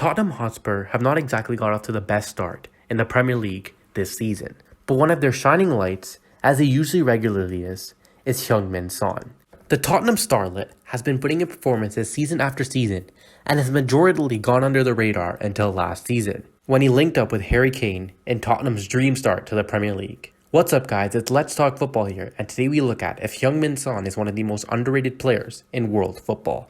Tottenham Hotspur have not exactly got off to the best start in the Premier League this season, but one of their shining lights, as he usually regularly is Heung Min Son. The Tottenham starlet has been putting in performances season after season and has majorly gone under the radar until last season, when he linked up with Harry Kane in Tottenham's dream start to the Premier League. What's up guys, it's Let's Talk Football here, and today we look at if Heung Min Son is one of the most underrated players in world football.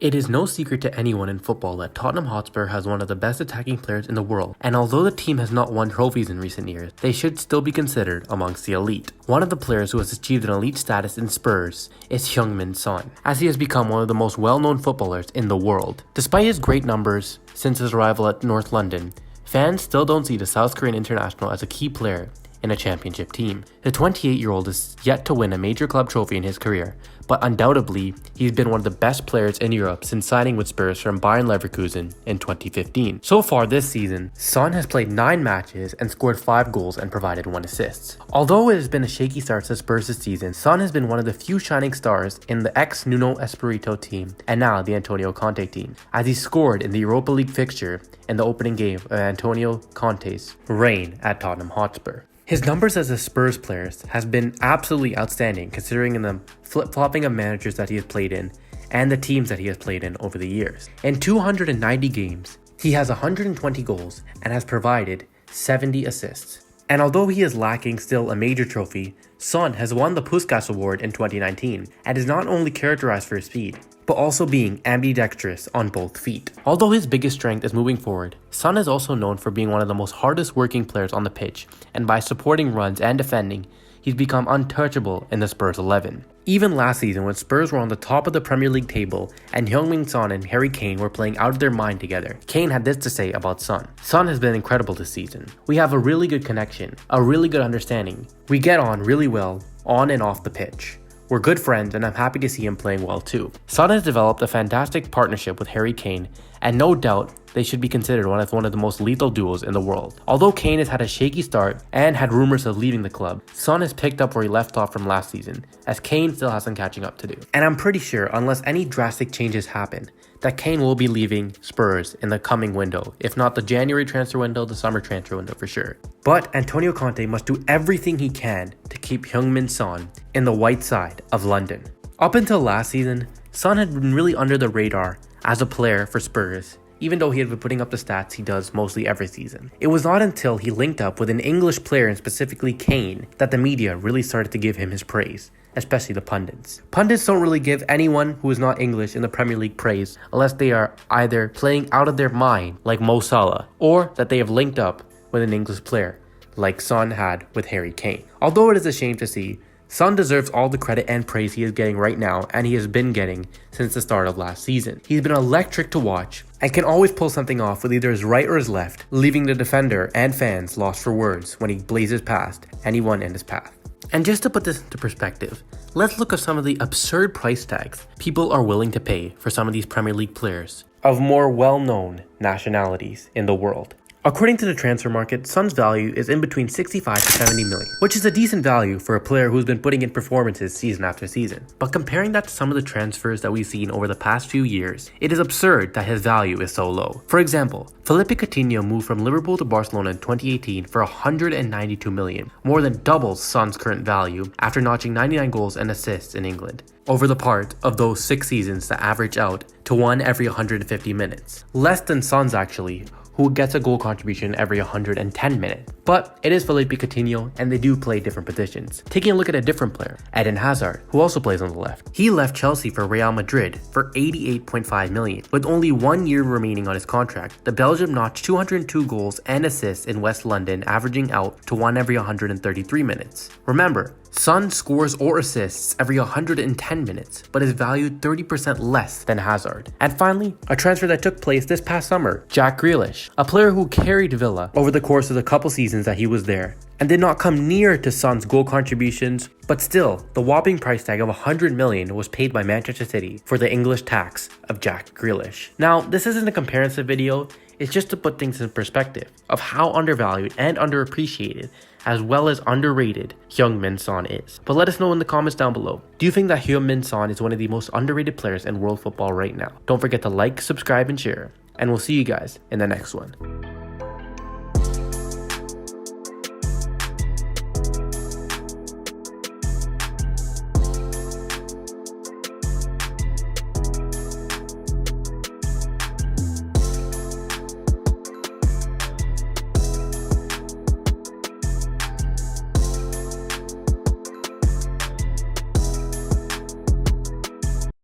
It is no secret to anyone in football that Tottenham Hotspur has one of the best attacking players in the world, and although the team has not won trophies in recent years, they should still be considered amongst the elite. One of the players who has achieved an elite status in Spurs is Heung Min Son, as he has become one of the most well-known footballers in the world. Despite his great numbers since his arrival at North London, fans still don't see the South Korean international as a key player in a championship team. The 28-year-old is yet to win a major club trophy in his career, but undoubtedly, he's been one of the best players in Europe since signing with Spurs from Bayern Leverkusen in 2015. So far this season, Son has played 9 matches and scored 5 goals and provided 1 assist. Although it has been a shaky start to Spurs this season, Son has been one of the few shining stars in the ex-Nuno Espirito team and now the Antonio Conte team, as he scored in the Europa League fixture in the opening game of Antonio Conte's reign at Tottenham Hotspur. His numbers as a Spurs player has been absolutely outstanding considering in the flip-flopping of managers that he has played in and the teams that he has played in over the years. In 290 games, he has 120 goals and has provided 70 assists. And although he is lacking still a major trophy, Son has won the Puskas Award in 2019 and is not only characterized for his speed, but also being ambidextrous on both feet. Although his biggest strength is moving forward, Son is also known for being one of the most hardest working players on the pitch, and by supporting runs and defending, he's become untouchable in the Spurs 11. Even last season when Spurs were on the top of the Premier League table and Heung Min Son and Harry Kane were playing out of their mind together, Kane had this to say about Son. Son has been incredible this season. We have a really good connection, a really good understanding. We get on really well, on and off the pitch. We're good friends and I'm happy to see him playing well too. Son has developed a fantastic partnership with Harry Kane, and no doubt they should be considered one of the most lethal duos in the world. Although Kane has had a shaky start and had rumors of leaving the club, Son has picked up where he left off from last season, as Kane still has some catching up to do. And I'm pretty sure, unless any drastic changes happen, that Kane will be leaving Spurs in the coming window, if not the January transfer window, the summer transfer window for sure. But Antonio Conte must do everything he can to keep Heung Min Son in the white side of London. Up until last season, Son had been really under the radar as a player for Spurs, even though he had been putting up the stats he does mostly every season. It was not until he linked up with an English player, and specifically Kane, that the media really started to give him his praise, especially the pundits. Pundits don't really give anyone who is not English in the Premier League praise unless they are either playing out of their mind like Mo Salah, or that they have linked up with an English player like Son had with Harry Kane. Although it is a shame to see, Son deserves all the credit and praise he is getting right now, and he has been getting since the start of last season. He's been electric to watch and can always pull something off with either his right or his left, leaving the defender and fans lost for words when he blazes past anyone in his path. And just to put this into perspective, let's look at some of the absurd price tags people are willing to pay for some of these Premier League players of more well-known nationalities in the world. According to the transfer market, Son's value is in between 65 to 70 million, which is a decent value for a player who's been putting in performances season after season. But comparing that to some of the transfers that we've seen over the past few years, it is absurd that his value is so low. For example, Felipe Coutinho moved from Liverpool to Barcelona in 2018 for 192 million, more than double Son's current value after notching 99 goals and assists in England over the part of those 6 seasons that average out to 1 every 150 minutes. Less than Son's actually, who gets a goal contribution every 110 minutes. But it is Felipe Coutinho, and they do play different positions. Taking a look at a different player, Eden Hazard, who also plays on the left. He left Chelsea for Real Madrid for 88.5 million. With only 1 year remaining on his contract, the Belgium notched 202 goals and assists in West London, averaging out to 1 every 133 minutes. Remember, Son scores or assists every 110 minutes, but is valued 30% less than Hazard. And finally, a transfer that took place this past summer, Jack Grealish, a player who carried Villa over the course of the couple seasons that he was there, and did not come near to Son's goal contributions, but still, the whopping price tag of 100 million was paid by Manchester City for the English tax of Jack Grealish. Now, this isn't a comparison video, it's just to put things in perspective of how undervalued and underappreciated as well as underrated Heung Min Son is. But let us know in the comments down below. Do you think that Heung Min Son is one of the most underrated players in world football right now? Don't forget to like, subscribe, and share, and we'll see you guys in the next one.